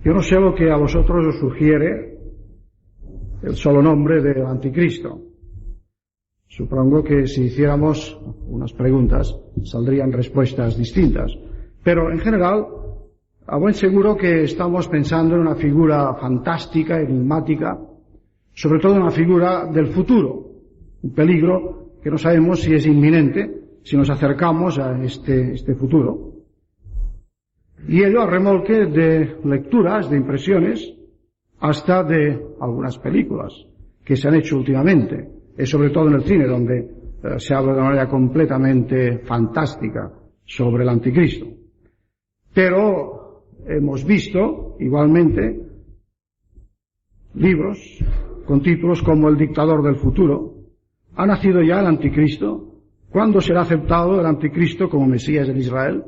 Yo no sé lo que a vosotros os sugiere el solo nombre del anticristo. Supongo que si hiciéramos unas preguntas saldrían respuestas distintas. Pero en general, a buen seguro que estamos pensando en una figura fantástica, enigmática, sobre todo en una figura del futuro, un peligro que no sabemos si es inminente, si nos acercamos a este futuro. Y ello a remolque de lecturas, de impresiones, hasta de algunas películas que se han hecho últimamente, sobre todo en el cine, donde se habla de una manera completamente fantástica sobre el anticristo. Pero hemos visto, igualmente, libros con títulos como El dictador del futuro. ¿Ha nacido ya el anticristo? ¿Cuándo será aceptado el anticristo como Mesías en Israel?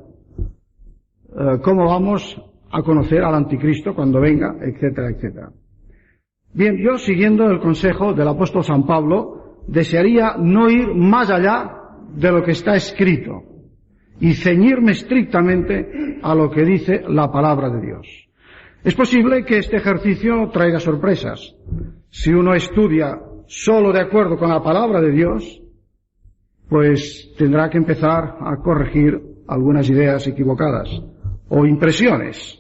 ¿Cómo vamos a conocer al anticristo cuando venga? Etcétera, etcétera. Bien, yo, siguiendo el consejo del apóstol San Pablo, desearía no ir más allá de lo que está escrito y ceñirme estrictamente a lo que dice la palabra de Dios. Es posible que este ejercicio traiga sorpresas. Si uno estudia solo de acuerdo con la palabra de Dios, pues tendrá que empezar a corregir algunas ideas equivocadas o impresiones.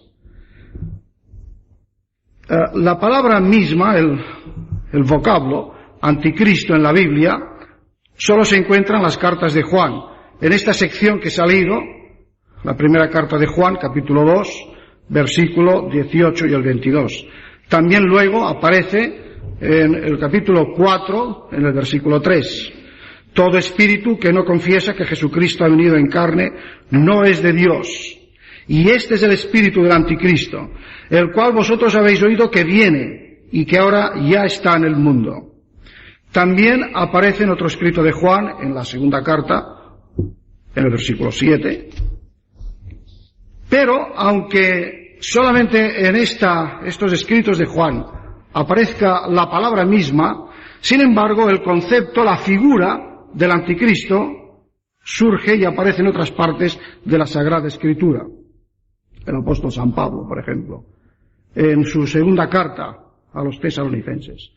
La palabra misma, el vocablo anticristo en la Biblia, solo se encuentra en las cartas de Juan. En esta sección que se ha leído, la primera carta de Juan, capítulo 2, versículo 18 y el 22. También luego aparece en el capítulo 4, en el versículo 3. Todo espíritu que no confiesa que Jesucristo ha venido en carne no es de Dios. Y este es el espíritu del anticristo, el cual vosotros habéis oído que viene y que ahora ya está en el mundo. También aparece en otro escrito de Juan, en la segunda carta, en el versículo 7. Pero, aunque solamente en estos escritos de Juan aparezca la palabra misma, sin embargo, el concepto, la figura del anticristo surge y aparece en otras partes de la Sagrada Escritura. El apóstol San Pablo, por ejemplo, en su segunda carta a los tesalonicenses.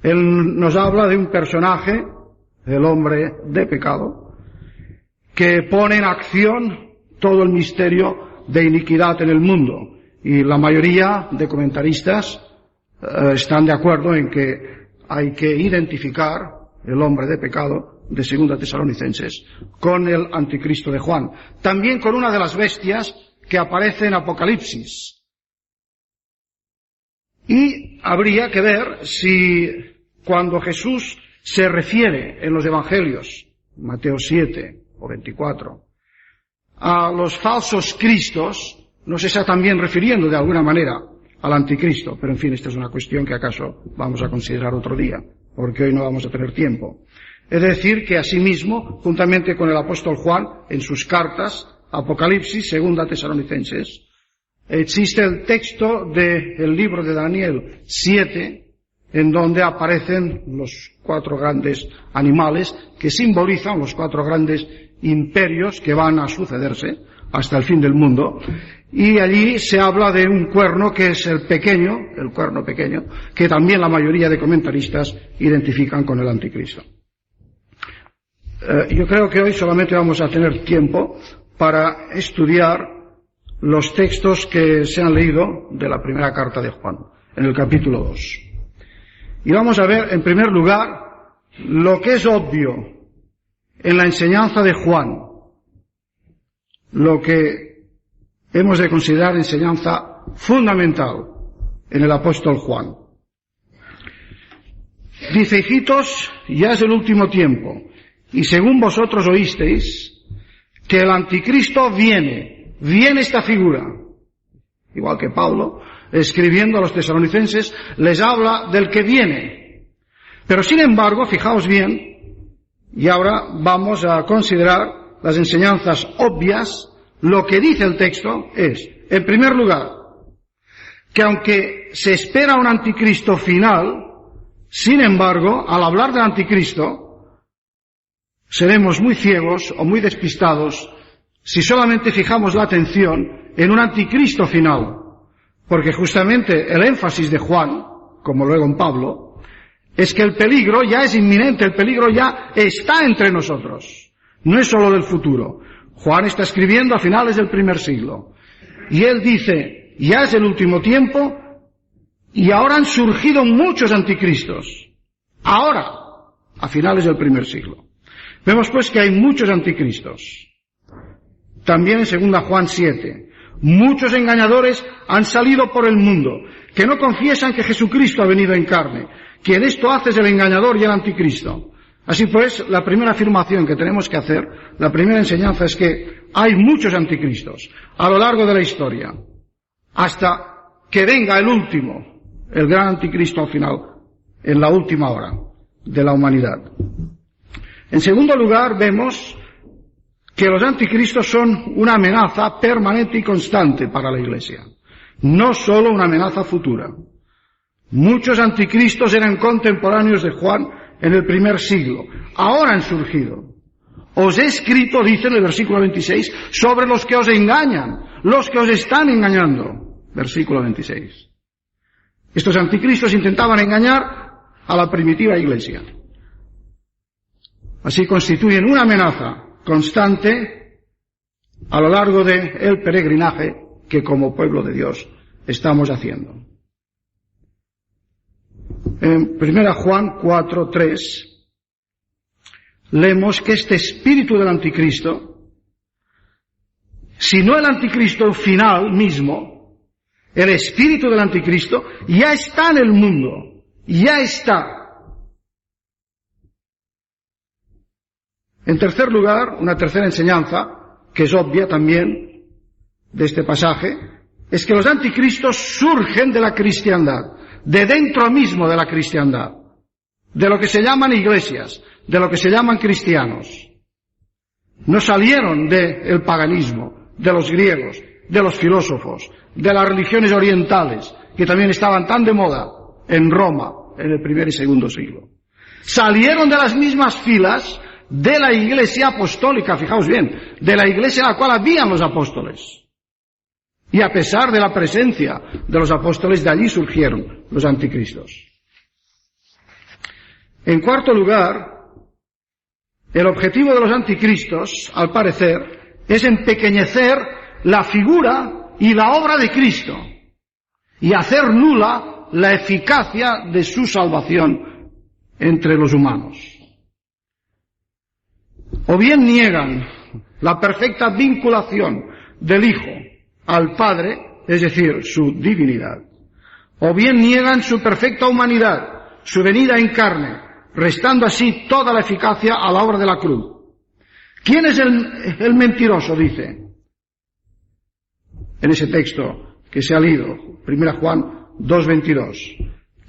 Él nos habla de un personaje, el hombre de pecado, que pone en acción todo el misterio de iniquidad en el mundo. Y la mayoría de comentaristas están de acuerdo en que hay que identificar el hombre de pecado de segunda Tesalonicenses con el anticristo de Juan. También con una de las bestias que aparece en Apocalipsis. Y habría que ver si cuando Jesús se refiere en los Evangelios, Mateo 7 o 24, a los falsos cristos, no se está también refiriendo de alguna manera al anticristo, pero en fin, esta es una cuestión que acaso vamos a considerar otro día, porque hoy no vamos a tener tiempo. Es decir, que asimismo, juntamente con el apóstol Juan, en sus cartas, Apocalipsis, segunda Tesalonicenses, existe el texto del libro de Daniel 7, en donde aparecen los 4 grandes animales que simbolizan los 4 grandes imperios que van a sucederse hasta el fin del mundo. Y allí se habla de un cuerno que es el cuerno pequeño, que también la mayoría de comentaristas identifican con el anticristo. Yo creo que hoy solamente vamos a tener tiempo para estudiar los textos que se han leído de la primera carta de Juan, en el capítulo 2. Y vamos a ver, en primer lugar, lo que es obvio en la enseñanza de Juan, lo que hemos de considerar enseñanza fundamental en el apóstol Juan. Dice: hijitos, ya es el último tiempo, y según vosotros oísteis, que el anticristo viene esta figura, igual que Pablo, escribiendo a los tesalonicenses, les habla del que viene. Pero sin embargo, fijaos bien, y ahora vamos a considerar las enseñanzas obvias. Lo que dice el texto es, en primer lugar, que aunque se espera un anticristo final, sin embargo, al hablar del anticristo, seremos muy ciegos o muy despistados si solamente fijamos la atención en un anticristo final, Porque justamente el énfasis de Juan, como luego en Pablo, es que el peligro ya es inminente, el peligro ya está entre nosotros. No es solo del futuro. Juan está escribiendo a finales del primer siglo. Y él dice, ya es el último tiempo y ahora han surgido muchos anticristos. Ahora, a finales del primer siglo. Vemos pues que hay muchos anticristos. También en 2 Juan 7. Muchos engañadores han salido por el mundo, que no confiesan que Jesucristo ha venido en carne. Quien esto hace es el engañador y el anticristo. Así pues, la primera afirmación que tenemos que hacer, la primera enseñanza es que hay muchos anticristos a lo largo de la historia, hasta que venga el último, el gran anticristo al final, en la última hora de la humanidad. En segundo lugar, vemos que los anticristos son una amenaza permanente y constante para la Iglesia, no solo una amenaza futura. Muchos anticristos eran contemporáneos de Juan en el primer siglo, ahora han surgido. Os he escrito, dice en el versículo 26, sobre los que os engañan, los que os están engañando. Versículo 26. Estos anticristos intentaban engañar a la primitiva Iglesia. Así constituyen una amenaza constante a lo largo del peregrinaje que como pueblo de Dios estamos haciendo. En 1 Juan 4:3 leemos que este espíritu del anticristo, si no el anticristo final mismo, el espíritu del anticristo ya está en el mundo, ya está. En tercer lugar, una tercera enseñanza, que es obvia también de este pasaje, es que los anticristos surgen de la cristiandad, de dentro mismo de la cristiandad, de lo que se llaman iglesias, de lo que se llaman cristianos. No salieron del paganismo, de los griegos, de los filósofos, de las religiones orientales, que también estaban tan de moda en Roma en el primer y segundo siglo. Salieron de las mismas filas de la iglesia apostólica, fijaos bien, de la iglesia a la cual habían los apóstoles. Y a pesar de la presencia de los apóstoles, de allí surgieron los anticristos. En cuarto lugar, el objetivo de los anticristos, al parecer, es empequeñecer la figura y la obra de Cristo y hacer nula la eficacia de su salvación entre los humanos. O bien niegan la perfecta vinculación del Hijo al Padre, es decir, su divinidad, o bien niegan su perfecta humanidad, su venida en carne, restando así toda la eficacia a la obra de la cruz. ¿Quién es el mentiroso? Dice en ese texto que se ha leído, 1 Juan 2:22.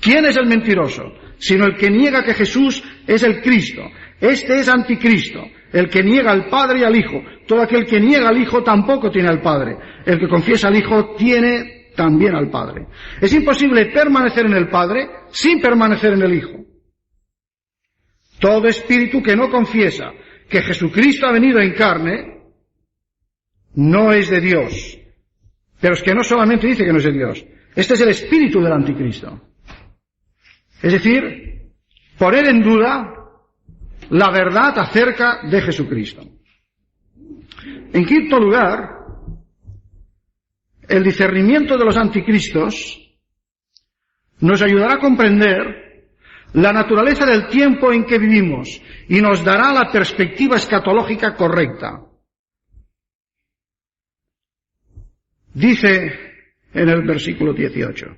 ¿Quién es el mentiroso? Sino el que niega que Jesús es el Cristo. Este es anticristo, el que niega al Padre y al Hijo. Todo aquel que niega al Hijo tampoco tiene al Padre. El que confiesa al Hijo tiene también al Padre. Es imposible permanecer en el Padre sin permanecer en el Hijo. Todo espíritu que no confiesa que Jesucristo ha venido en carne no es de Dios. Pero es que no solamente dice que no es de Dios. Este es el espíritu del anticristo. Es decir, poner en duda la verdad acerca de Jesucristo. En quinto lugar, el discernimiento de los anticristos nos ayudará a comprender la naturaleza del tiempo en que vivimos y nos dará la perspectiva escatológica correcta. Dice en el versículo 18: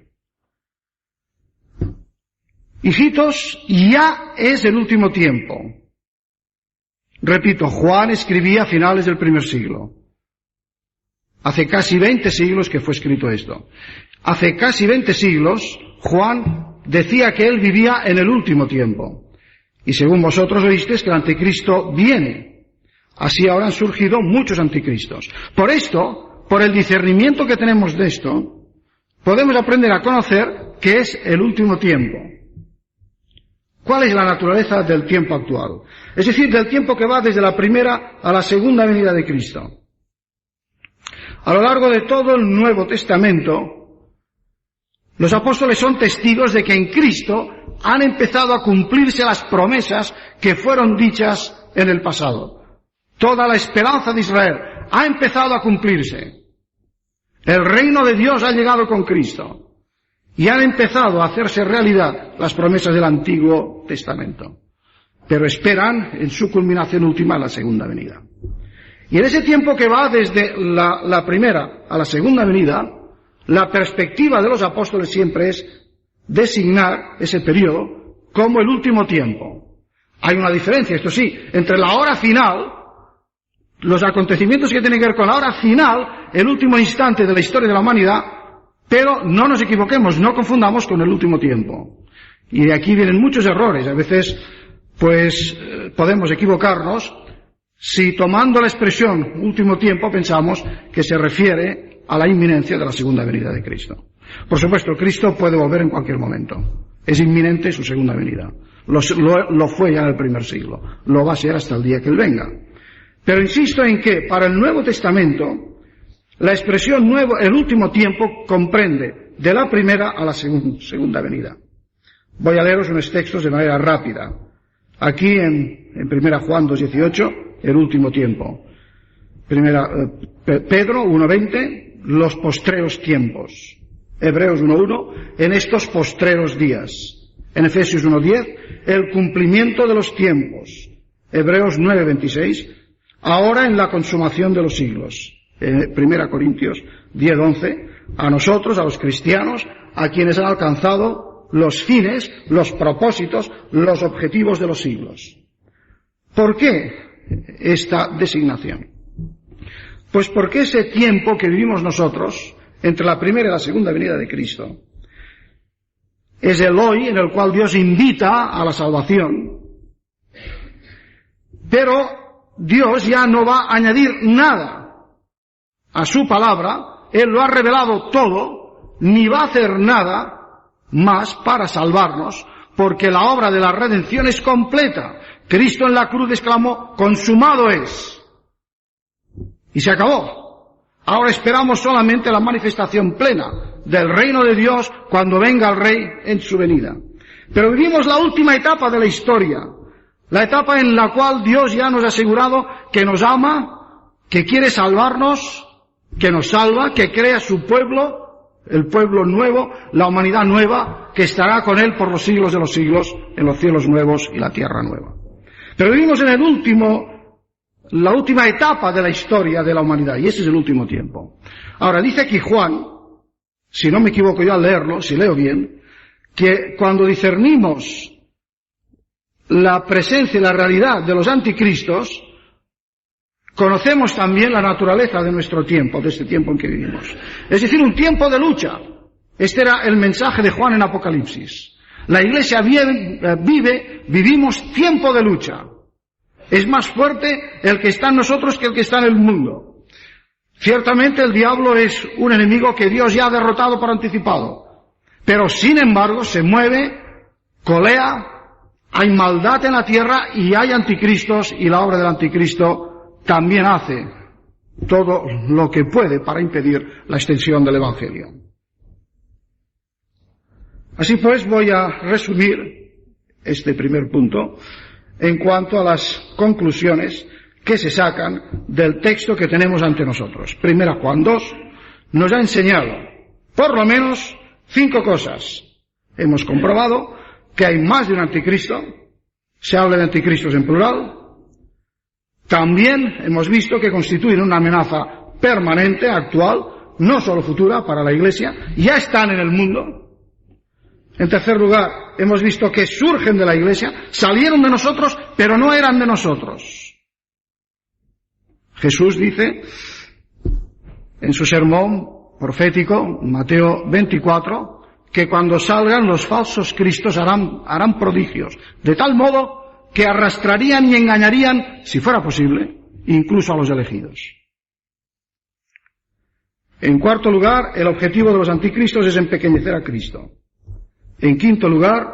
hijitos, ya es el último tiempo. Repito, Juan escribía a finales del primer siglo. Hace casi 20 siglos que fue escrito esto. Hace casi 20 siglos, Juan decía que él vivía en el último tiempo. Y según vosotros oísteis que el anticristo viene. Así ahora han surgido muchos anticristos. Por esto, por el discernimiento que tenemos de esto, podemos aprender a conocer qué es el último tiempo. ¿Cuál es la naturaleza del tiempo actual? Es decir, del tiempo que va desde la primera a la segunda venida de Cristo. A lo largo de todo el Nuevo Testamento, Los apóstoles son testigos de que en Cristo han empezado a cumplirse las promesas que fueron dichas en el pasado. Toda la esperanza de Israel ha empezado a cumplirse. El reino de Dios ha llegado con Cristo y han empezado a hacerse realidad las promesas del Antiguo Testamento. Pero esperan en su culminación última la segunda venida. Y en ese tiempo que va desde la primera a la segunda venida, la perspectiva de los apóstoles siempre es designar ese periodo como el último tiempo. Hay una diferencia, esto sí, entre la hora final, los acontecimientos que tienen que ver con la hora final, el último instante de la historia de la humanidad, pero no nos equivoquemos, no confundamos con el último tiempo. Y de aquí vienen muchos errores. A veces, podemos equivocarnos si tomando la expresión último tiempo pensamos que se refiere a la inminencia de la segunda venida de Cristo. Por supuesto, Cristo puede volver en cualquier momento. Es inminente su segunda venida. Lo fue ya en el primer siglo. Lo va a ser hasta el día que Él venga. Pero insisto en que para el Nuevo Testamento la expresión nuevo, el último tiempo, comprende de la primera a la segunda venida. Voy a leeros unos textos de manera rápida. Aquí en 1 Juan 2:18, el último tiempo. Pedro 1:20, los postreros tiempos. Hebreos 1:1, en estos postreros días. En Efesios 1:10, el cumplimiento de los tiempos. Hebreos 9:26, ahora en la consumación de los siglos. 1 Corintios 10:11, a nosotros, a los cristianos, a quienes han alcanzado los fines, los propósitos, los objetivos de los siglos. ¿Por qué esta designación? Pues porque ese tiempo que vivimos nosotros, entre la primera y la segunda venida de Cristo, es el hoy en el cual Dios invita a la salvación, pero Dios ya no va a añadir nada a su palabra. Él lo ha revelado todo, ni va a hacer nada más para salvarnos, porque la obra de la redención es completa. Cristo en la cruz exclamó, consumado es. Y se acabó. Ahora esperamos solamente la manifestación plena del reino de Dios cuando venga el Rey en su venida. Pero vivimos la última etapa de la historia, la etapa en la cual Dios ya nos ha asegurado que nos ama, que quiere salvarnos, que nos salva, que crea su pueblo, el pueblo nuevo, la humanidad nueva, que estará con Él por los siglos de los siglos, en los cielos nuevos y la tierra nueva. Pero vivimos en la última etapa de la historia de la humanidad, y ese es el último tiempo. Ahora, dice aquí Juan, si no me equivoco yo al leerlo, si leo bien, que cuando discernimos la presencia y la realidad de los anticristos, conocemos también la naturaleza de nuestro tiempo, de este tiempo en que vivimos. Es decir, un tiempo de lucha. Este era el mensaje de Juan en Apocalipsis. La Iglesia vivimos tiempo de lucha. Es más fuerte el que está en nosotros que el que está en el mundo. Ciertamente el diablo es un enemigo que Dios ya ha derrotado por anticipado. Pero sin embargo se mueve, colea, hay maldad en la tierra y hay anticristos, y la obra del anticristo también hace todo lo que puede para impedir la extensión del Evangelio. Así pues, voy a resumir este primer punto en cuanto a las conclusiones que se sacan del texto que tenemos ante nosotros. 1 Juan 2 nos ha enseñado, por lo menos, 5 cosas. Hemos comprobado que hay más de un anticristo, se habla de anticristos en plural. También hemos visto que constituyen una amenaza permanente, actual, no solo futura para la Iglesia, ya están en el mundo. En tercer lugar, hemos visto que surgen de la Iglesia, salieron de nosotros, pero no eran de nosotros. Jesús dice en su sermón profético, Mateo 24, que cuando salgan los falsos cristos harán prodigios, de tal modo que arrastrarían y engañarían, si fuera posible, incluso a los elegidos. En cuarto lugar, el objetivo de los anticristos es empequeñecer a Cristo. En quinto lugar,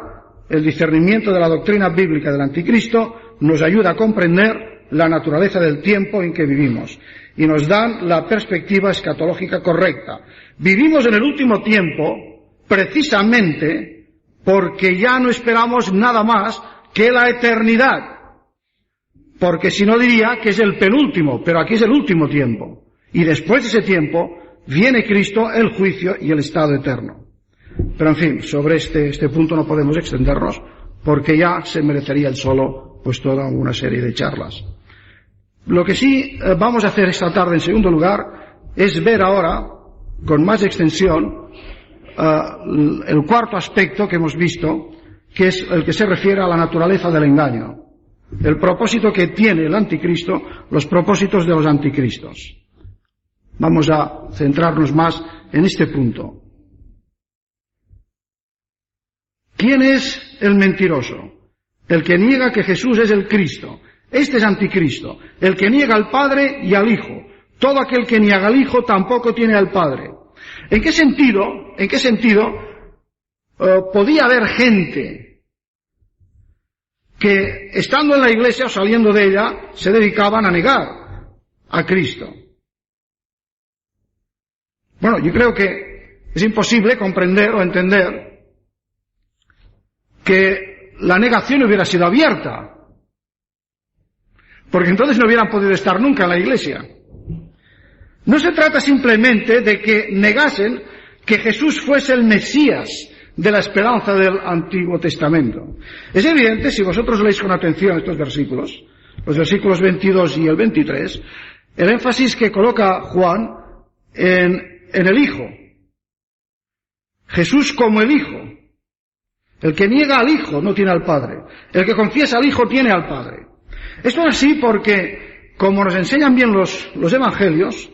el discernimiento de la doctrina bíblica del anticristo nos ayuda a comprender la naturaleza del tiempo en que vivimos y nos dan la perspectiva escatológica correcta. Vivimos en el último tiempo, precisamente porque ya no esperamos nada más que la eternidad. Porque si no diría que es el penúltimo, pero aquí es el último tiempo. Y después de ese tiempo viene Cristo, el juicio y el estado eterno. Pero en fin, sobre este punto no podemos extendernos porque ya se merecería el solo pues toda una serie de charlas. Lo que sí vamos a hacer esta tarde en segundo lugar es ver ahora con más extensión el cuarto aspecto que hemos visto, que es el que se refiere a la naturaleza del engaño, el propósito que tiene el anticristo, los propósitos de los anticristos. Vamos a centrarnos más en este punto. ¿Quién es el mentiroso? El que niega que Jesús es el Cristo. Este es anticristo, el que niega al Padre y al Hijo. Todo aquel que niega al Hijo tampoco tiene al Padre. ¿En qué sentido podía haber gente que, estando en la iglesia o saliendo de ella, se dedicaban a negar a Cristo? Bueno, yo creo que es imposible comprender o entender que la negación hubiera sido abierta, porque entonces no hubieran podido estar nunca en la iglesia. No se trata simplemente de que negasen que Jesús fuese el Mesías de la esperanza del Antiguo Testamento. Es evidente, si vosotros leéis con atención estos versículos, los versículos 22 y el 23, el énfasis que coloca Juan en el Hijo. Jesús como el Hijo. El que niega al Hijo no tiene al Padre. El que confiesa al Hijo tiene al Padre. Esto es así porque, como nos enseñan bien los Evangelios,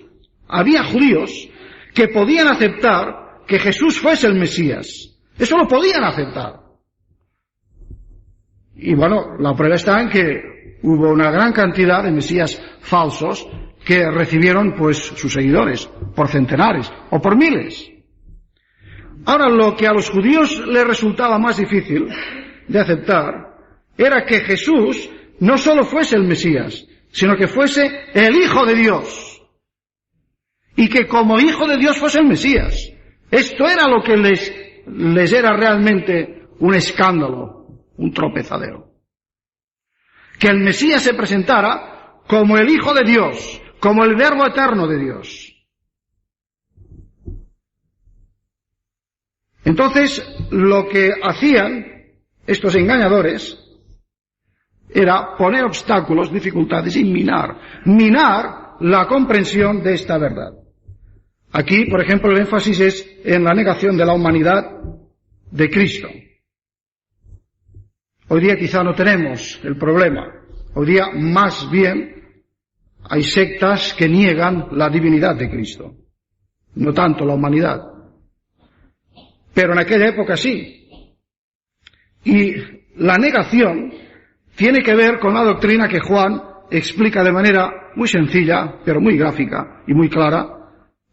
había judíos que podían aceptar que Jesús fuese el Mesías. Eso lo podían aceptar. Y bueno, la prueba está en que hubo una gran cantidad de Mesías falsos que recibieron pues sus seguidores, por centenares o por miles. Ahora, lo que a los judíos les resultaba más difícil de aceptar era que Jesús no solo fuese el Mesías, sino que fuese el Hijo de Dios. Y que como Hijo de Dios fuese el Mesías. Esto era lo que les era realmente un escándalo, un tropezadero. Que el Mesías se presentara como el Hijo de Dios, como el Verbo eterno de Dios. Entonces, lo que hacían estos engañadores era poner obstáculos, dificultades y minar la comprensión de esta verdad. Aquí, por ejemplo, el énfasis es en la negación de la humanidad de Cristo. Hoy día quizá no tenemos el problema. Hoy día más bien hay sectas que niegan la divinidad de Cristo, no tanto la humanidad. Pero en aquella época sí. Y la negación tiene que ver con la doctrina que Juan explica de manera muy sencilla, pero muy gráfica y muy clara.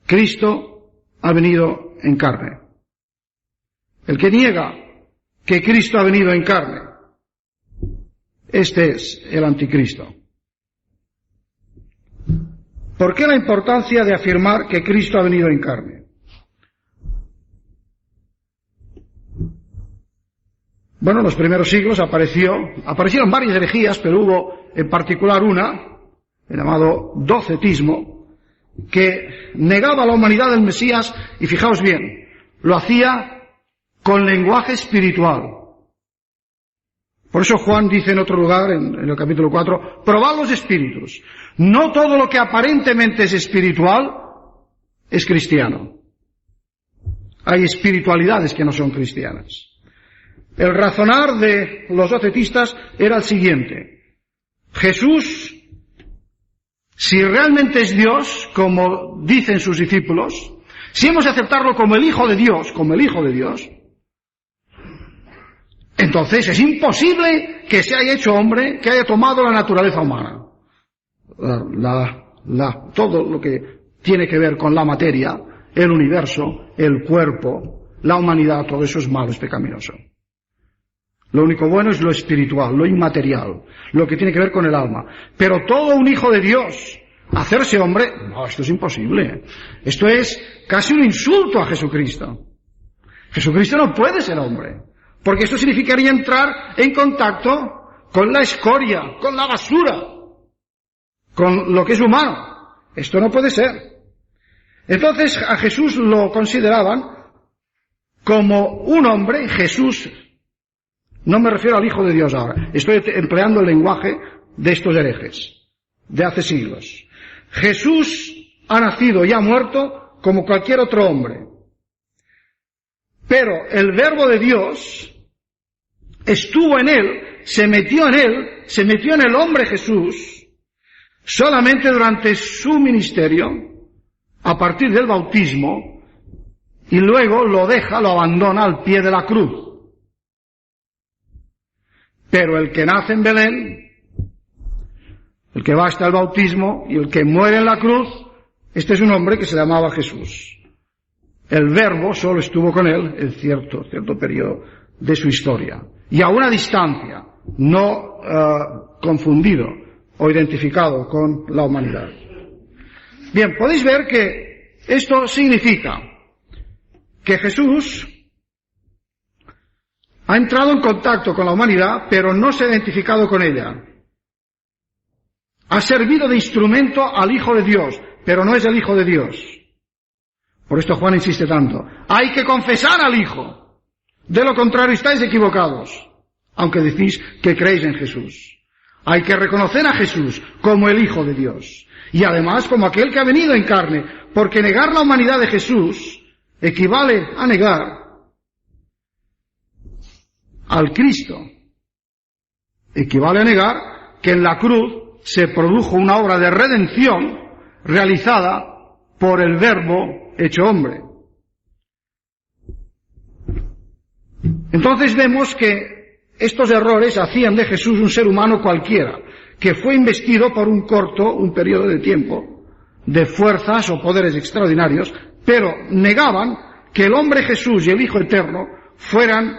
Cristo ha venido en carne. El que niega que Cristo ha venido en carne, este es el anticristo. ¿Por qué la importancia de afirmar que Cristo ha venido en carne? Bueno, en los primeros siglos aparecieron varias herejías, pero hubo en particular una, el llamado docetismo, que negaba a la humanidad del Mesías, y fijaos bien, lo hacía con lenguaje espiritual. Por eso Juan dice en otro lugar, en el capítulo 4, probad los espíritus. No todo lo que aparentemente es espiritual es cristiano. Hay espiritualidades que no son cristianas. El razonar de los docetistas era el siguiente: Jesús, si realmente es Dios, como dicen sus discípulos, si hemos de aceptarlo como el Hijo de Dios, entonces es imposible que se haya hecho hombre, que haya tomado la naturaleza humana. Todo lo que tiene que ver con la materia, el universo, el cuerpo, la humanidad, todo eso es malo, es pecaminoso. Lo único bueno es lo espiritual, lo inmaterial, lo que tiene que ver con el alma. Pero todo un hijo de Dios, hacerse hombre, no, esto es imposible. Esto es casi un insulto a Jesucristo. Jesucristo no puede ser hombre, porque eso significaría entrar en contacto con la escoria, con la basura, con lo que es humano. Esto no puede ser. Entonces a Jesús lo consideraban como un hombre. Jesús, no me refiero al Hijo de Dios ahora, estoy empleando el lenguaje de estos herejes de hace siglos. Jesús ha nacido y ha muerto como cualquier otro hombre. Pero el Verbo de Dios estuvo en él, se metió en el hombre Jesús, solamente durante su ministerio, a partir del bautismo, y luego lo abandona al pie de la cruz. Pero el que nace en Belén, el que va hasta el bautismo y el que muere en la cruz, este es un hombre que se llamaba Jesús. El Verbo solo estuvo con él en cierto periodo de su historia. Y a una distancia, no confundido o identificado con la humanidad. Bien, podéis ver que esto significa que Jesús ha entrado en contacto con la humanidad, pero no se ha identificado con ella. Ha servido de instrumento al Hijo de Dios, pero no es el Hijo de Dios. Por esto Juan insiste tanto. Hay que confesar al Hijo. De lo contrario estáis equivocados, aunque decís que creéis en Jesús. Hay que reconocer a Jesús como el Hijo de Dios. Y además como aquel que ha venido en carne, porque negar la humanidad de Jesús equivale a negar al Cristo. Equivale a negar que en la cruz se produjo una obra de redención realizada por el Verbo hecho hombre. Entonces vemos que estos errores hacían de Jesús un ser humano cualquiera, que fue investido por un periodo de tiempo, de fuerzas o poderes extraordinarios, pero negaban que el hombre Jesús y el Hijo Eterno fueran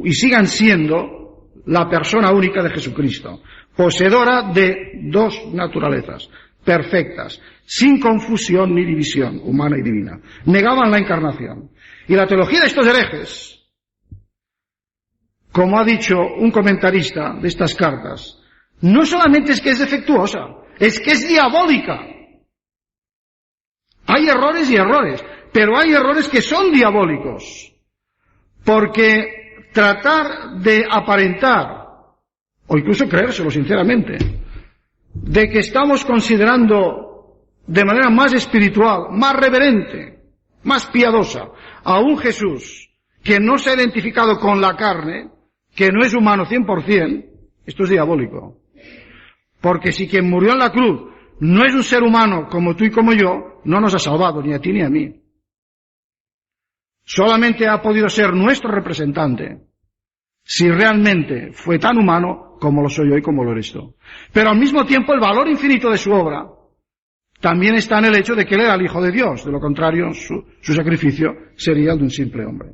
y sigan siendo la persona única de Jesucristo, poseedora de dos naturalezas perfectas, sin confusión ni división humana y divina. Negaban la encarnación. Y la teología de estos herejes, como ha dicho un comentarista de estas cartas, no solamente es que es defectuosa, es que es diabólica. Hay errores y errores, pero hay errores que son diabólicos, porque tratar de aparentar, o incluso creérselo sinceramente, de que estamos considerando de manera más espiritual, más reverente, más piadosa a un Jesús que no se ha identificado con la carne, que no es humano 100%, esto es diabólico. Porque si quien murió en la cruz no es un ser humano como tú y como yo, no nos ha salvado ni a ti ni a mí. Solamente ha podido ser nuestro representante si realmente fue tan humano como lo soy yo y como lo eres tú. Pero al mismo tiempo el valor infinito de su obra también está en el hecho de que él era el Hijo de Dios. De lo contrario, su sacrificio sería el de un simple hombre.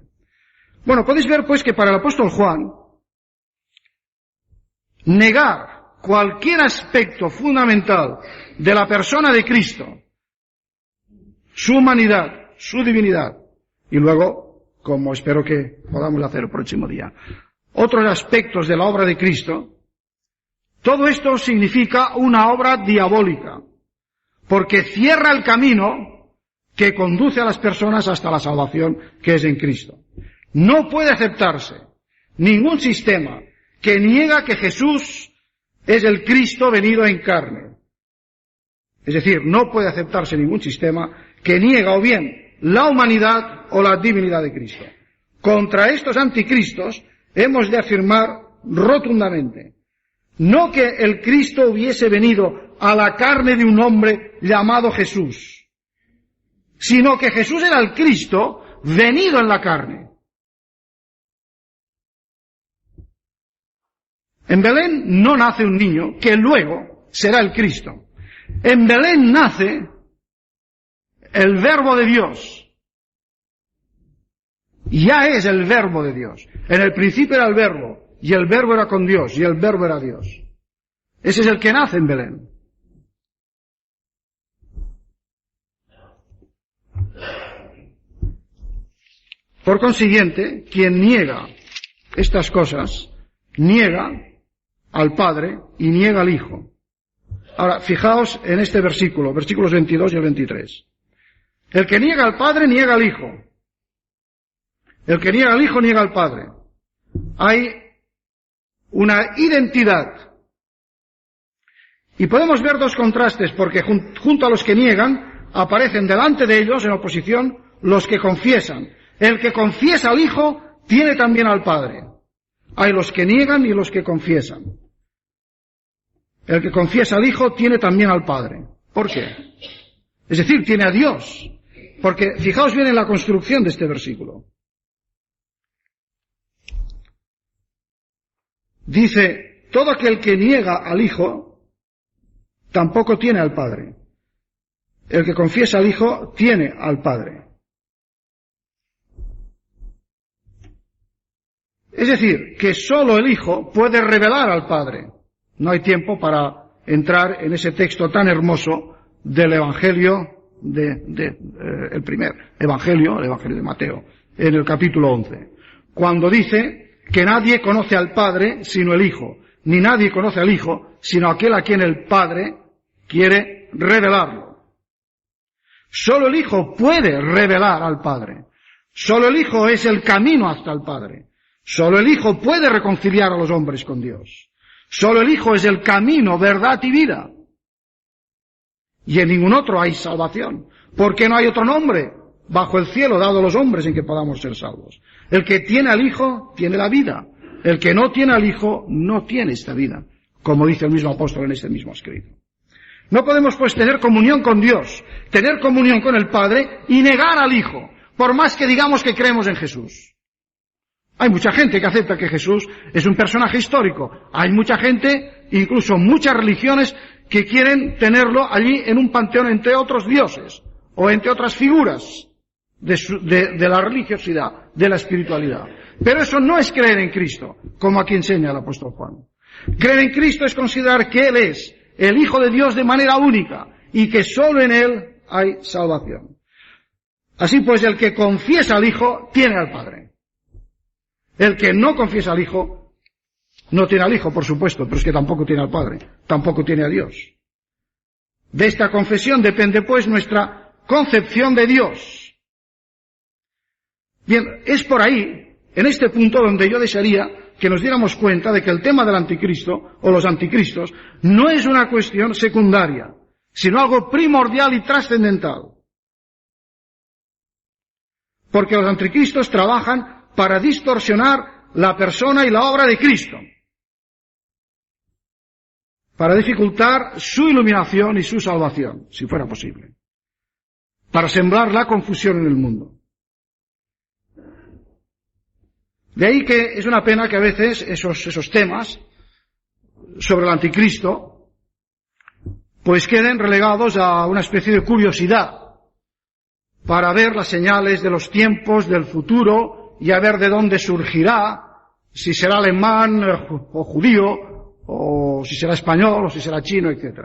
Bueno, podéis ver pues que para el apóstol Juan, negar cualquier aspecto fundamental de la persona de Cristo, su humanidad, su divinidad, y luego, como espero que podamos hacer el próximo día, otros aspectos de la obra de Cristo, todo esto significa una obra diabólica, porque cierra el camino que conduce a las personas hasta la salvación que es en Cristo. No puede aceptarse ningún sistema que niega que Jesús es el Cristo venido en carne. Es decir, no puede aceptarse ningún sistema que niega o bien la humanidad o la divinidad de Cristo. Contra estos anticristos hemos de afirmar rotundamente, no que el Cristo hubiese venido a la carne de un hombre llamado Jesús, sino que Jesús era el Cristo venido en la carne. En Belén no nace un niño que luego será el Cristo. En Belén nace el Verbo de Dios. Ya es el Verbo de Dios. En el principio era el Verbo, y el Verbo era con Dios, y el Verbo era Dios. Ese es el que nace en Belén. Por consiguiente, quien niega estas cosas, niega al Padre y niega al Hijo. Ahora, fijaos en este versículo, versículos 22 y el 23. El que niega al Padre, niega al Hijo. El que niega al Hijo, niega al Padre. Hay una identidad. Y podemos ver dos contrastes, porque junto a los que niegan, aparecen delante de ellos, en oposición, los que confiesan. El que confiesa al Hijo, tiene también al Padre. Hay los que niegan y los que confiesan. El que confiesa al Hijo, tiene también al Padre. ¿Por qué? Es decir, tiene a Dios. Porque fijaos bien en la construcción de este versículo. Dice, todo aquel que niega al Hijo, tampoco tiene al Padre. El que confiesa al Hijo, tiene al Padre. Es decir, que sólo el Hijo puede revelar al Padre. No hay tiempo para entrar en ese texto tan hermoso del Evangelio el primer Evangelio, el Evangelio de Mateo, en el capítulo 11, cuando dice que nadie conoce al Padre sino el Hijo, ni nadie conoce al Hijo sino aquel a quien el Padre quiere revelarlo. Solo el Hijo puede revelar al Padre. Solo el Hijo es el camino hasta el Padre. Solo el Hijo puede reconciliar a los hombres con Dios. Solo el Hijo es el camino, verdad y vida. Y en ningún otro hay salvación, porque no hay otro nombre bajo el cielo dado a los hombres en que podamos ser salvos. El que tiene al Hijo tiene la vida. El que no tiene al Hijo no tiene esta vida, como dice el mismo apóstol en este mismo escrito. No podemos pues tener comunión con Dios, tener comunión con el Padre y negar al Hijo, por más que digamos que creemos en Jesús. Hay mucha gente que acepta que Jesús es un personaje histórico. Hay mucha gente, incluso muchas religiones, que quieren tenerlo allí en un panteón entre otros dioses o entre otras figuras de la religiosidad, de la espiritualidad. Pero eso no es creer en Cristo, como aquí enseña el apóstol Juan. Creer en Cristo es considerar que Él es el Hijo de Dios de manera única y que solo en Él hay salvación. Así pues, el que confiesa al Hijo tiene al Padre. El que no confiesa al Hijo no tiene al Hijo, por supuesto, pero es que tampoco tiene al Padre, tampoco tiene a Dios. De esta confesión depende, pues, nuestra concepción de Dios. Bien, es por ahí, en este punto, donde yo desearía que nos diéramos cuenta de que el tema del anticristo, o los anticristos, no es una cuestión secundaria, sino algo primordial y trascendental. Porque los anticristos trabajan para distorsionar la persona y la obra de Cristo, para dificultar su iluminación y su salvación, si fuera posible, para sembrar la confusión en el mundo. De ahí que es una pena que a veces esos temas sobre el anticristo pues queden relegados a una especie de curiosidad para ver las señales de los tiempos, del futuro, y a ver de dónde surgirá, si será alemán o judío, o si será español, o si será chino, etc.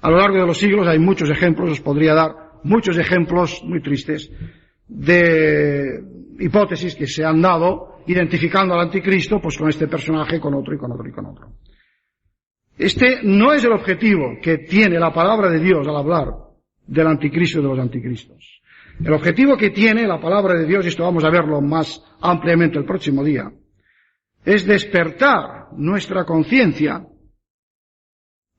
A lo largo de los siglos hay muchos ejemplos, os podría dar muchos ejemplos muy tristes de hipótesis que se han dado identificando al anticristo pues con este personaje, con otro y con otro y con otro. Este no es el objetivo que tiene la palabra de Dios al hablar del anticristo y de los anticristos. El objetivo que tiene la palabra de Dios, y esto vamos a verlo más ampliamente el próximo día, es despertar nuestra conciencia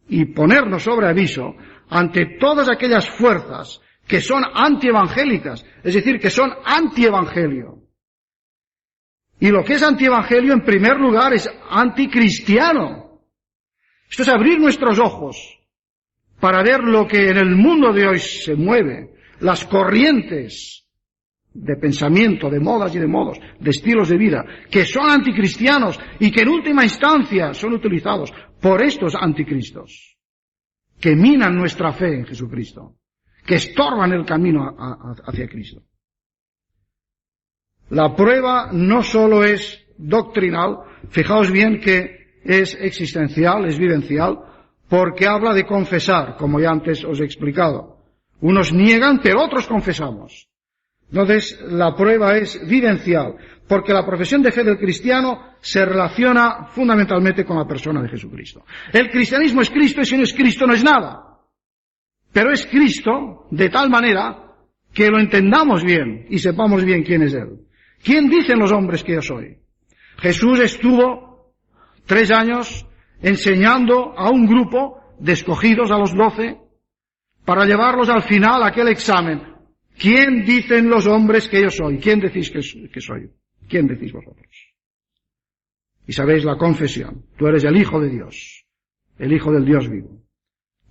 y ponernos sobre aviso ante todas aquellas fuerzas que son antievangélicas, es decir, que son antievangelio. Y lo que es antievangelio, en primer lugar, es anticristiano. Esto es abrir nuestros ojos para ver lo que en el mundo de hoy se mueve, las corrientes de pensamiento, de modas y de modos, de estilos de vida, que son anticristianos y que en última instancia son utilizados por estos anticristos, que minan nuestra fe en Jesucristo, que estorban el camino hacia Cristo. La prueba no solo es doctrinal, fijaos bien que es existencial, es vivencial, porque habla de confesar, como ya antes os he explicado. Unos niegan, pero otros confesamos. Entonces, la prueba es vivencial, porque la profesión de fe del cristiano se relaciona fundamentalmente con la persona de Jesucristo. El cristianismo es Cristo, y si no es Cristo no es nada. Pero es Cristo de tal manera que lo entendamos bien y sepamos bien quién es Él. ¿Quién dicen los hombres que yo soy? Jesús estuvo 3 años enseñando a un grupo de escogidos, a los 12, para llevarlos al final a aquel examen. ¿Quién dicen los hombres que yo soy? ¿Quién decís que soy? ¿Quién decís vosotros? Y sabéis la confesión. Tú eres el Hijo de Dios, el Hijo del Dios vivo.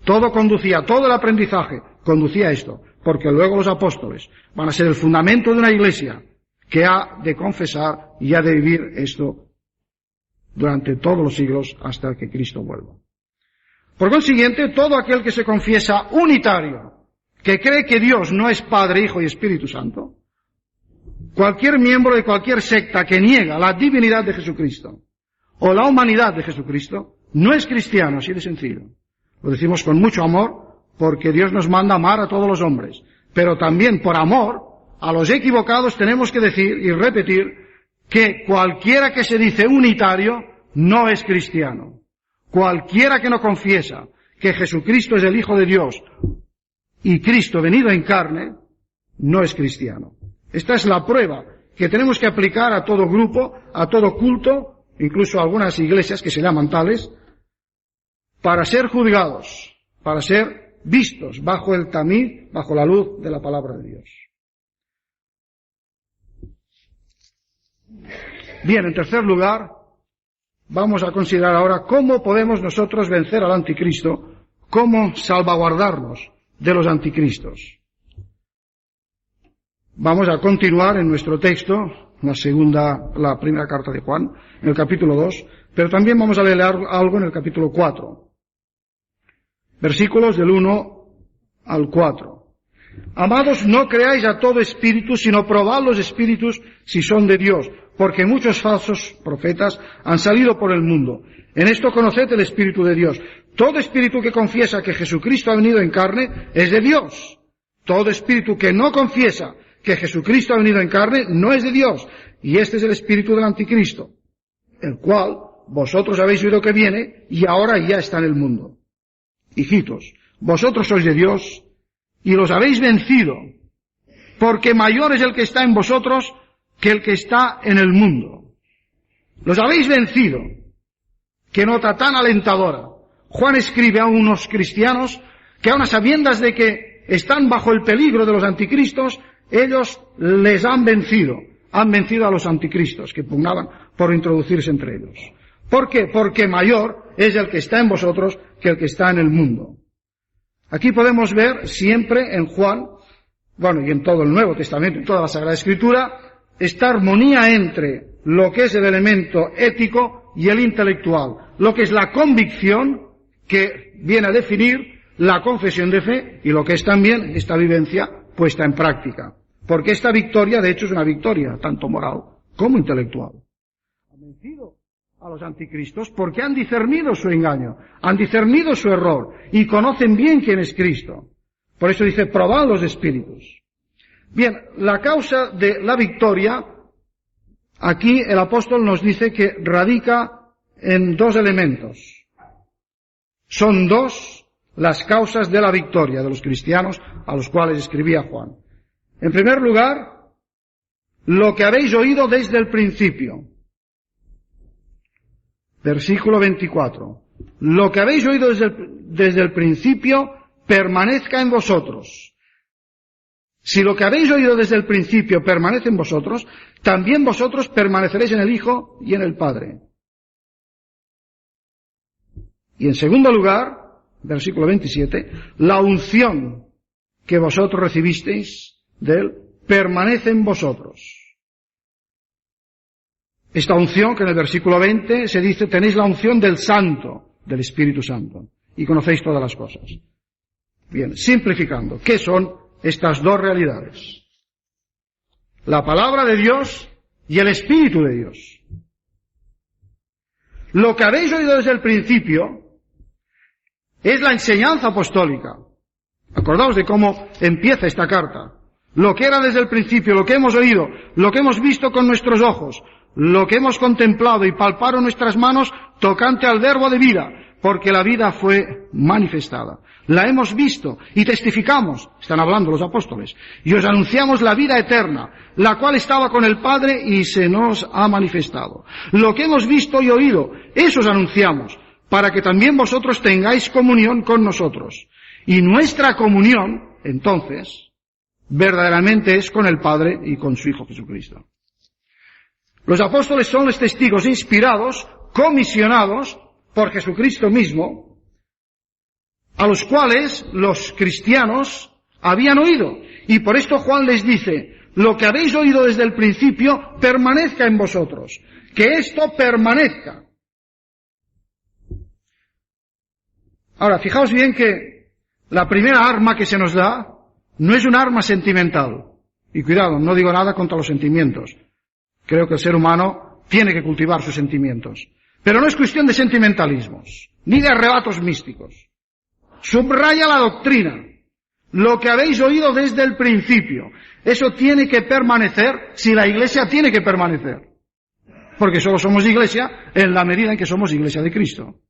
Todo el aprendizaje conducía a esto, porque luego los apóstoles van a ser el fundamento de una iglesia que ha de confesar y ha de vivir esto durante todos los siglos hasta que Cristo vuelva. Por consiguiente, todo aquel que se confiesa unitario, que cree que Dios no es Padre, Hijo y Espíritu Santo, cualquier miembro de cualquier secta que niega la divinidad de Jesucristo o la humanidad de Jesucristo, no es cristiano, así de sencillo. Lo decimos con mucho amor, porque Dios nos manda amar a todos los hombres. Pero también por amor a los equivocados tenemos que decir y repetir que cualquiera que se dice unitario no es cristiano. Cualquiera que no confiesa que Jesucristo es el Hijo de Dios y Cristo venido en carne, no es cristiano. Esta es la prueba que tenemos que aplicar a todo grupo, a todo culto, incluso a algunas iglesias que se llaman tales, para ser juzgados, para ser vistos bajo el tamiz, bajo la luz de la palabra de Dios. Bien, en tercer lugar, vamos a considerar ahora cómo podemos nosotros vencer al anticristo, cómo salvaguardarnos de los anticristos. Vamos a continuar en nuestro texto, la primera carta de Juan, en el capítulo 2, pero también vamos a leer algo en el capítulo 4. Versículos del 1 al 4. Amados, no creáis a todo espíritu, sino probad los espíritus si son de Dios, porque muchos falsos profetas han salido por el mundo. En esto conoced el Espíritu de Dios. Todo espíritu que confiesa que Jesucristo ha venido en carne es de Dios. Todo espíritu que no confiesa que Jesucristo ha venido en carne no es de Dios. Y este es el espíritu del anticristo, el cual vosotros habéis oído que viene y ahora ya está en el mundo. Hijitos, vosotros sois de Dios y los habéis vencido, porque mayor es el que está en vosotros que el que está en el mundo. Los habéis vencido. Qué nota tan alentadora. Juan escribe a unos cristianos que aun a sabiendas de que están bajo el peligro de los anticristos, ellos les han vencido a los anticristos que pugnaban por introducirse entre ellos. ¿Por qué? Porque mayor es el que está en vosotros que el que está en el mundo. Aquí podemos ver siempre en Juan, y en todo el Nuevo Testamento, en toda la Sagrada Escritura, esta armonía entre lo que es el elemento ético y el intelectual, lo que es la convicción que viene a definir la confesión de fe y lo que es también esta vivencia puesta en práctica. Porque esta victoria, de hecho, es una victoria tanto moral como intelectual. Han vencido a los anticristos porque han discernido su engaño, han discernido su error y conocen bien quién es Cristo. Por eso dice, probad los espíritus. Bien, la causa de la victoria, aquí el apóstol nos dice que radica en 2 elementos. Son 2 las causas de la victoria de los cristianos a los cuales escribía Juan. En primer lugar, lo que habéis oído desde el principio. Versículo 24. Lo que habéis oído desde el principio permanezca en vosotros. Si lo que habéis oído desde el principio permanece en vosotros, también vosotros permaneceréis en el Hijo y en el Padre. Y en segundo lugar, versículo 27, la unción que vosotros recibisteis de Él permanece en vosotros. Esta unción que en el versículo 20 se dice, tenéis la unción del Santo, del Espíritu Santo, y conocéis todas las cosas. Bien, simplificando, ¿qué son estas 2 realidades? La palabra de Dios y el Espíritu de Dios. Lo que habéis oído desde el principio es la enseñanza apostólica. Acordaos de cómo empieza esta carta. lo que era desde el principio, lo que hemos oído, lo que hemos visto con nuestros ojos, lo que hemos contemplado y palparon nuestras manos tocante al verbo de vida, porque la vida fue manifestada. La hemos visto y testificamos, están hablando los apóstoles, y os anunciamos la vida eterna, la cual estaba con el Padre y se nos ha manifestado. Lo que hemos visto y oído, eso os anunciamos, para que también vosotros tengáis comunión con nosotros. Y nuestra comunión, entonces, verdaderamente es con el Padre y con su Hijo Jesucristo. Los apóstoles son los testigos inspirados, comisionados por Jesucristo mismo, a los cuales los cristianos habían oído. Y por esto Juan les dice, lo que habéis oído desde el principio permanezca en vosotros, que esto permanezca. Ahora, fijaos bien que la primera arma que se nos da no es un arma sentimental. Y cuidado, no digo nada contra los sentimientos. Creo que el ser humano tiene que cultivar sus sentimientos. Pero no es cuestión de sentimentalismos, ni de arrebatos místicos. Subraya la doctrina, lo que habéis oído desde el principio. Eso tiene que permanecer si la Iglesia tiene que permanecer. Porque solo somos Iglesia en la medida en que somos Iglesia de Cristo.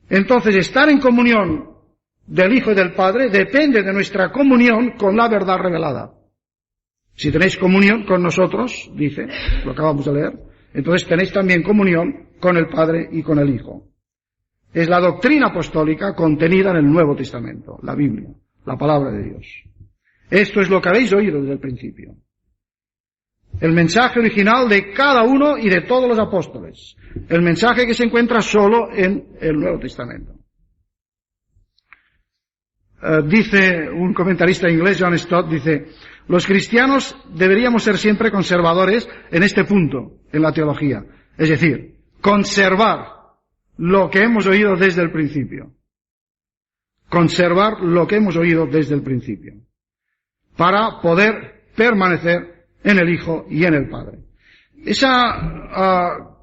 Entonces, estar en comunión del Hijo y del Padre depende de nuestra comunión con la verdad revelada. Si tenéis comunión con nosotros, dice, lo acabamos de leer, entonces tenéis también comunión con el Padre y con el Hijo. Es la doctrina apostólica contenida en el Nuevo Testamento, la Biblia, la palabra de Dios. Esto es lo que habéis oído desde el principio. El mensaje original de cada uno y de todos los apóstoles. El mensaje que se encuentra solo en el Nuevo Testamento. Dice un comentarista inglés, John Stott, dice, los cristianos deberíamos ser siempre conservadores en este punto, en la teología. Es decir, conservar lo que hemos oído desde el principio. Conservar lo que hemos oído desde el principio. Para poder permanecer en el Hijo y en el Padre. Esa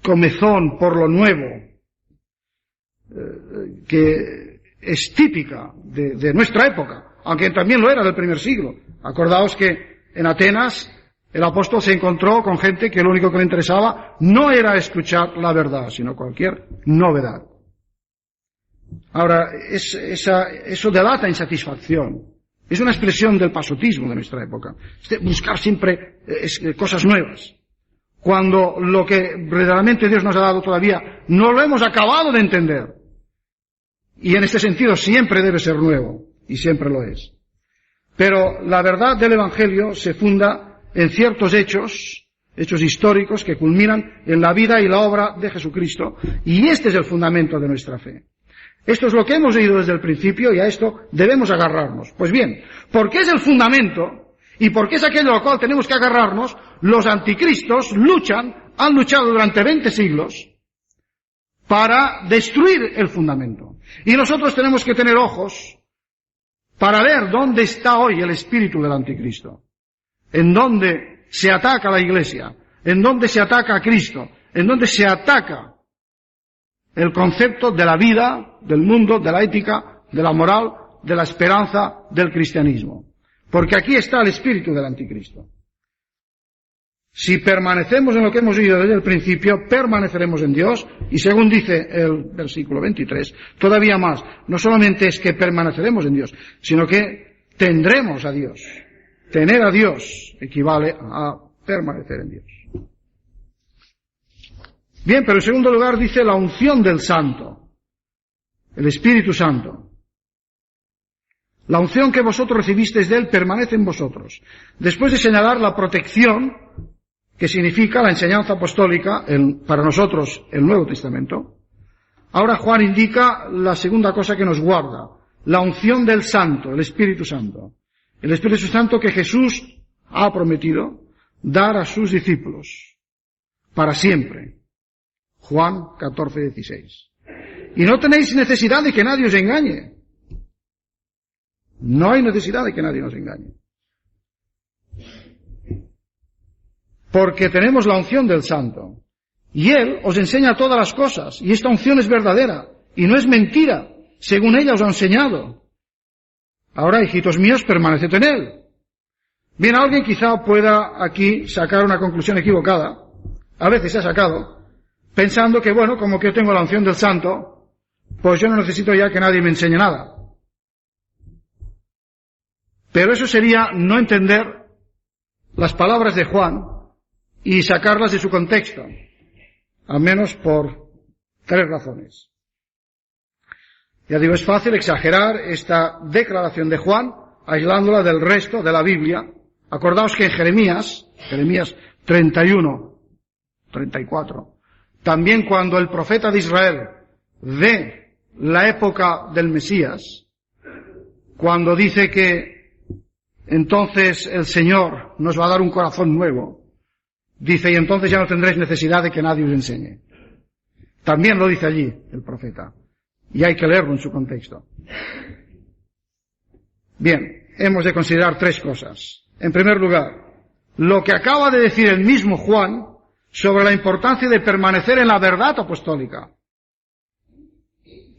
comezón por lo nuevo, que es típica de nuestra época, aunque también lo era del primer siglo. Acordaos que en Atenas el apóstol se encontró con gente que lo único que le interesaba no era escuchar la verdad, sino cualquier novedad. Ahora, eso delata insatisfacción. Es una expresión del pasotismo de nuestra época. Buscar siempre cosas nuevas. Cuando lo que verdaderamente Dios nos ha dado todavía no lo hemos acabado de entender. Y en este sentido siempre debe ser nuevo. Y siempre lo es. Pero la verdad del Evangelio se funda en ciertos hechos históricos que culminan en la vida y la obra de Jesucristo, y este es el fundamento de nuestra fe. Esto es lo que hemos oído desde el principio y a esto debemos agarrarnos. Pues bien, ¿por qué es el fundamento y por qué es aquello a lo cual tenemos que agarrarnos? Los anticristos han luchado durante 20 siglos para destruir el fundamento. Y nosotros tenemos que tener ojos para ver dónde está hoy el espíritu del anticristo. En dónde se ataca a la Iglesia, en dónde se ataca a Cristo, en dónde se ataca el concepto de la vida, del mundo, de la ética, de la moral, de la esperanza, del cristianismo. Porque aquí está el espíritu del anticristo. Si permanecemos en lo que hemos oído desde el principio, permaneceremos en Dios, y según dice el versículo 23, todavía más, no solamente es que permaneceremos en Dios, sino que tendremos a Dios. Tener a Dios equivale a permanecer en Dios. Bien, pero en segundo lugar dice la unción del Santo, el Espíritu Santo. La unción que vosotros recibisteis de Él permanece en vosotros. Después de señalar la protección, que significa la enseñanza apostólica, para nosotros el Nuevo Testamento, ahora Juan indica la segunda cosa que nos guarda, la unción del Santo, el Espíritu Santo. El Espíritu Santo que Jesús ha prometido dar a sus discípulos para siempre. Juan 14:16. Y no tenéis necesidad de que nadie os engañe. No hay necesidad de que nadie nos engañe. Porque tenemos la unción del Santo. Y Él os enseña todas las cosas. Y esta unción es verdadera. Y no es mentira. Según ella os ha enseñado. Ahora, hijitos míos, permaneced en él. Bien, alguien quizá pueda aquí sacar una conclusión equivocada, a veces se ha sacado, pensando que, bueno, como que yo tengo la unción del Santo, pues yo no necesito ya que nadie me enseñe nada. Pero eso sería no entender las palabras de Juan y sacarlas de su contexto, al menos por 3 razones. Ya digo, es fácil exagerar esta declaración de Juan, aislándola del resto de la Biblia. Acordaos que en Jeremías 31, 34, también cuando el profeta de Israel ve la época del Mesías, cuando dice que entonces el Señor nos va a dar un corazón nuevo, dice, y entonces ya no tendréis necesidad de que nadie os enseñe. También lo dice allí el profeta. Y hay que leerlo en su contexto. Bien, hemos de considerar 3 cosas. En primer lugar, lo que acaba de decir el mismo Juan sobre la importancia de permanecer en la verdad apostólica.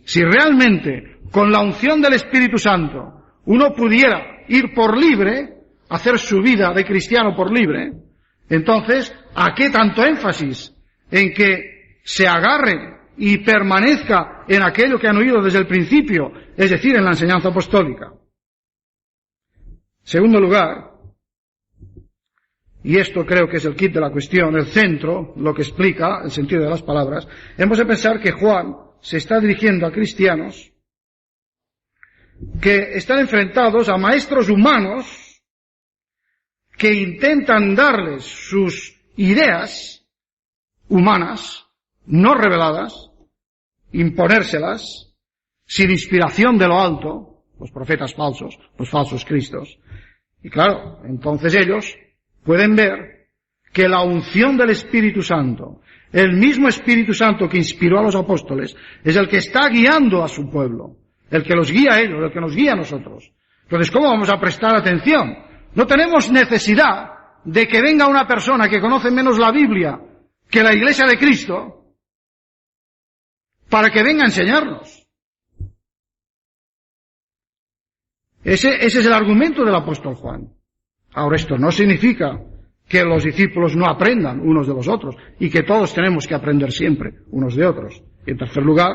Si realmente, con la unción del Espíritu Santo, uno pudiera ir por libre, hacer su vida de cristiano por libre, entonces, ¿a qué tanto énfasis en que se agarre y permanezca en aquello que han oído desde el principio, es decir, en la enseñanza apostólica? Segundo lugar, y esto creo que es el kit de la cuestión, el centro, lo que explica el sentido de las palabras, hemos de pensar que Juan se está dirigiendo a cristianos que están enfrentados a maestros humanos que intentan darles sus ideas humanas, no reveladas, imponérselas, sin inspiración de lo alto, los profetas falsos, los falsos cristos. Y claro, entonces ellos pueden ver que la unción del Espíritu Santo, el mismo Espíritu Santo que inspiró a los apóstoles, es el que está guiando a su pueblo, el que los guía a ellos, el que nos guía a nosotros. Entonces, ¿cómo vamos a prestar atención? No tenemos necesidad de que venga una persona que conoce menos la Biblia que la Iglesia de Cristo para que venga a enseñarnos. Ese es el argumento del apóstol Juan. Ahora, esto no significa que los discípulos no aprendan unos de los otros y que todos tenemos que aprender siempre unos de otros. Y en tercer lugar,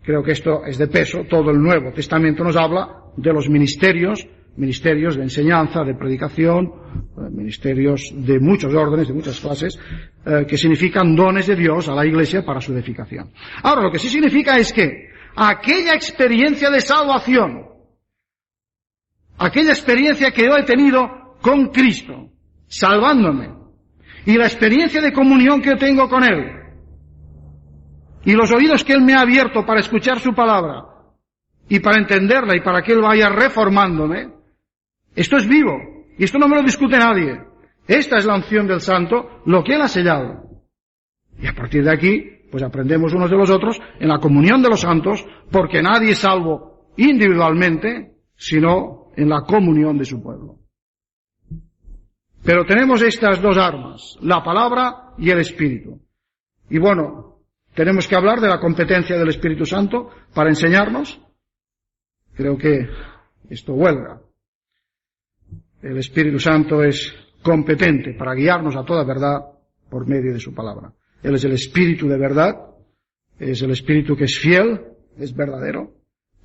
creo que esto es de peso, todo el Nuevo Testamento nos habla de los ministerios de enseñanza, de predicación, ministerios de muchos órdenes, de muchas clases, que significan dones de Dios a la Iglesia para su edificación. Ahora, lo que sí significa es que aquella experiencia de salvación, aquella experiencia que yo he tenido con Cristo, salvándome, y la experiencia de comunión que yo tengo con Él, y los oídos que Él me ha abierto para escuchar su palabra, y para entenderla, y para que Él vaya reformándome, esto es vivo, y esto no me lo discute nadie. Esta es la unción del Santo, lo que Él ha sellado. Y a partir de aquí, pues aprendemos unos de los otros en la comunión de los santos, porque nadie es salvo individualmente, sino en la comunión de su pueblo. Pero tenemos estas 2 armas, la palabra y el Espíritu. Y bueno, tenemos que hablar de la competencia del Espíritu Santo para enseñarnos. Creo que esto huelga. El Espíritu Santo es competente para guiarnos a toda verdad por medio de su palabra. Él es el Espíritu de verdad, es el Espíritu que es fiel, es verdadero,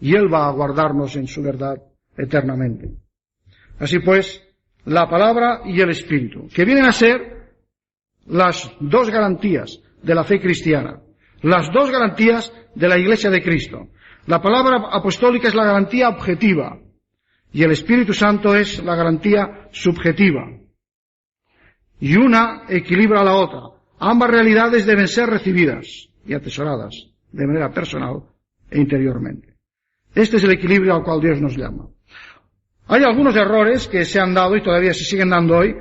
y Él va a guardarnos en su verdad eternamente. Así pues, la palabra y el Espíritu, que vienen a ser las 2 garantías de la fe cristiana, las 2 garantías de la Iglesia de Cristo. La palabra apostólica es la garantía objetiva y el Espíritu Santo es la garantía subjetiva. Y una equilibra a la otra. Ambas realidades deben ser recibidas y atesoradas de manera personal e interiormente. Este es el equilibrio al cual Dios nos llama. Hay algunos errores que se han dado y todavía se siguen dando hoy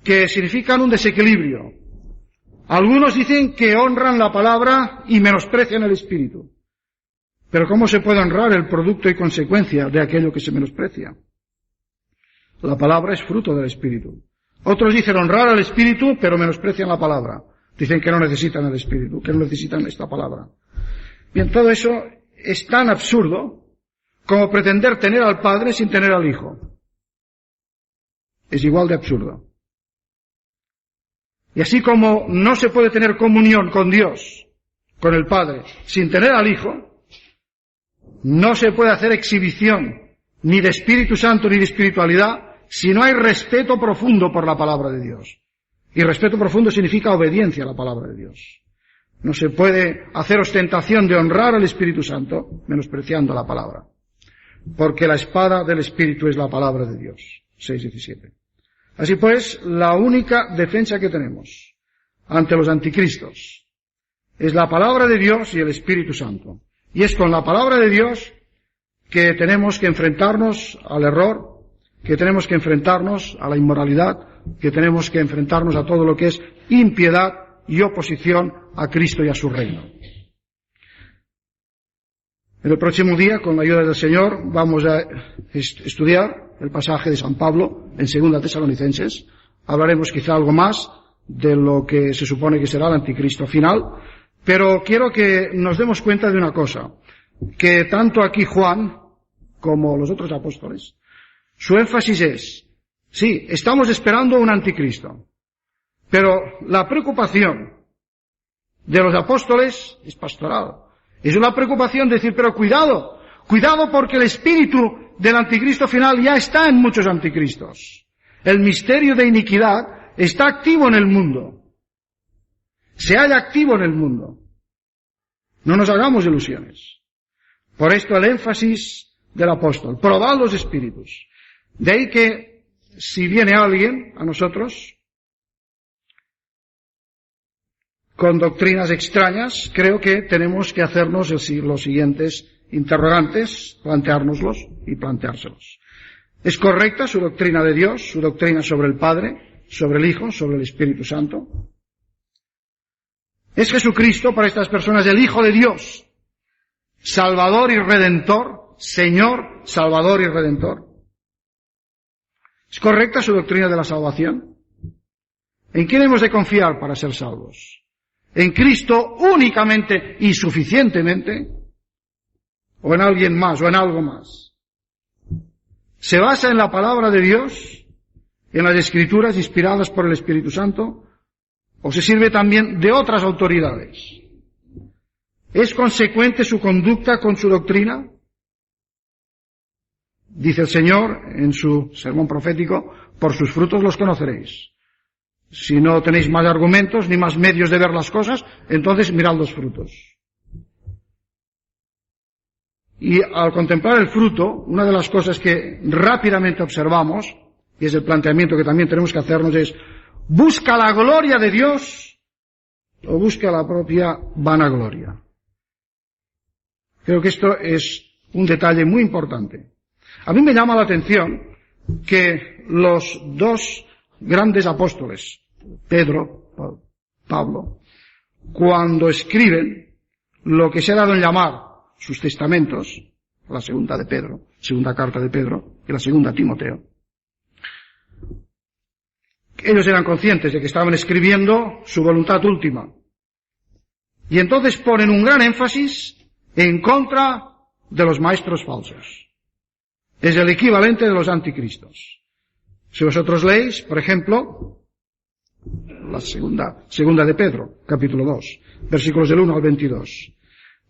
que significan un desequilibrio. Algunos dicen que honran la palabra y menosprecian el Espíritu. Pero ¿cómo se puede honrar el producto y consecuencia de aquello que se menosprecia? La palabra es fruto del Espíritu. Otros dicen honrar al Espíritu, pero menosprecian la palabra. Dicen que no necesitan el Espíritu, que no necesitan esta palabra. Bien, todo eso es tan absurdo como pretender tener al Padre sin tener al Hijo. Es igual de absurdo. Y así como no se puede tener comunión con Dios, con el Padre, sin tener al Hijo, no se puede hacer exhibición ni de Espíritu Santo ni de espiritualidad si no hay respeto profundo por la palabra de Dios. Y respeto profundo significa obediencia a la palabra de Dios. No se puede hacer ostentación de honrar al Espíritu Santo menospreciando la palabra. Porque la espada del Espíritu es la palabra de Dios. 6:17. Así pues, la única defensa que tenemos ante los anticristos es la palabra de Dios y el Espíritu Santo. Y es con la palabra de Dios que tenemos que enfrentarnos al error, que tenemos que enfrentarnos a la inmoralidad, que tenemos que enfrentarnos a todo lo que es impiedad y oposición a Cristo y a su reino. En el próximo día, con la ayuda del Señor, vamos a estudiar el pasaje de San Pablo en 2 Tesalonicenses. Hablaremos quizá algo más de lo que se supone que será el anticristo final, pero quiero que nos demos cuenta de una cosa, que tanto aquí Juan como los otros apóstoles, su énfasis es, sí, estamos esperando un anticristo, pero la preocupación de los apóstoles es pastoral. Es una preocupación de decir, pero cuidado porque el espíritu del anticristo final ya está en muchos anticristos. El misterio de iniquidad está activo en el mundo. Se halla activo en el mundo. No nos hagamos ilusiones. Por esto el énfasis del apóstol, probad los espíritus. De ahí que si viene alguien a nosotros con doctrinas extrañas, creo que tenemos que hacernos los siguientes interrogantes, planteárnoslos y planteárselos. ¿Es correcta su doctrina de Dios, su doctrina sobre el Padre, sobre el Hijo, sobre el Espíritu Santo? ¿Es Jesucristo para estas personas el Hijo de Dios, Salvador y Redentor, Señor, Salvador y Redentor? ¿Es correcta su doctrina de la salvación? ¿En quién hemos de confiar para ser salvos? ¿En Cristo únicamente y suficientemente? ¿O en alguien más, o en algo más? ¿Se basa en la palabra de Dios, en las Escrituras inspiradas por el Espíritu Santo? ¿O se sirve también de otras autoridades? ¿Es consecuente su conducta con su doctrina? Dice el Señor en su sermón profético, por sus frutos los conoceréis. Si no tenéis más argumentos ni más medios de ver las cosas, entonces mirad los frutos. Y al contemplar el fruto, una de las cosas que rápidamente observamos, y es el planteamiento que también tenemos que hacernos, es, ¿busca la gloria de Dios o busca la propia vanagloria? Creo que esto es un detalle muy importante. A mí me llama la atención que los dos grandes apóstoles, Pedro, Pablo, cuando escriben lo que se ha dado en llamar sus testamentos, la segunda de Pedro, segunda carta de Pedro y la segunda a Timoteo, ellos eran conscientes de que estaban escribiendo su voluntad última. Y entonces ponen un gran énfasis en contra de los maestros falsos. Es el equivalente de los anticristos. Si vosotros leéis, por ejemplo, la segunda de Pedro, capítulo 2, versículos del 1 al 22.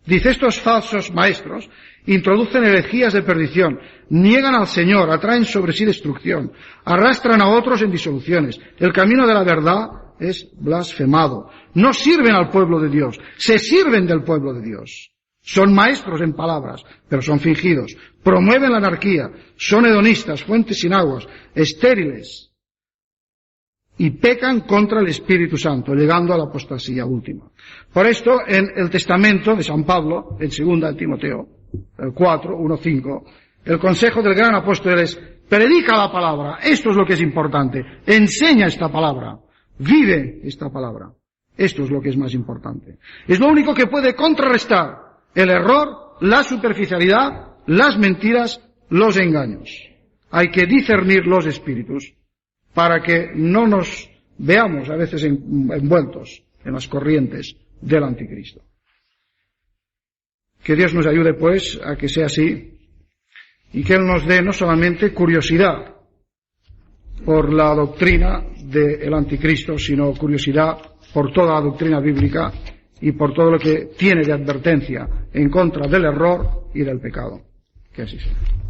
Dice, estos falsos maestros introducen herejías de perdición, niegan al Señor, atraen sobre sí destrucción, arrastran a otros en disoluciones. El camino de la verdad es blasfemado. No sirven al pueblo de Dios, se sirven del pueblo de Dios. Son maestros en palabras, pero son fingidos. Promueven la anarquía, son hedonistas, fuentes sin aguas, estériles. Y pecan contra el Espíritu Santo, llegando a la apostasía última. Por esto, en el testamento de San Pablo, en 2 Timoteo 4, 1, 5, el consejo del gran apóstol es, predica la palabra, esto es lo que es importante, enseña esta palabra, vive esta palabra, esto es lo que es más importante. Es lo único que puede contrarrestar el error, la superficialidad, las mentiras, los engaños. Hay que discernir los espíritus para que no nos veamos a veces envueltos en las corrientes del anticristo. Que Dios nos ayude, pues, a que sea así y que Él nos dé no solamente curiosidad por la doctrina del anticristo, sino curiosidad por toda la doctrina bíblica y por todo lo que tiene de advertencia en contra del error y del pecado. Que así sea.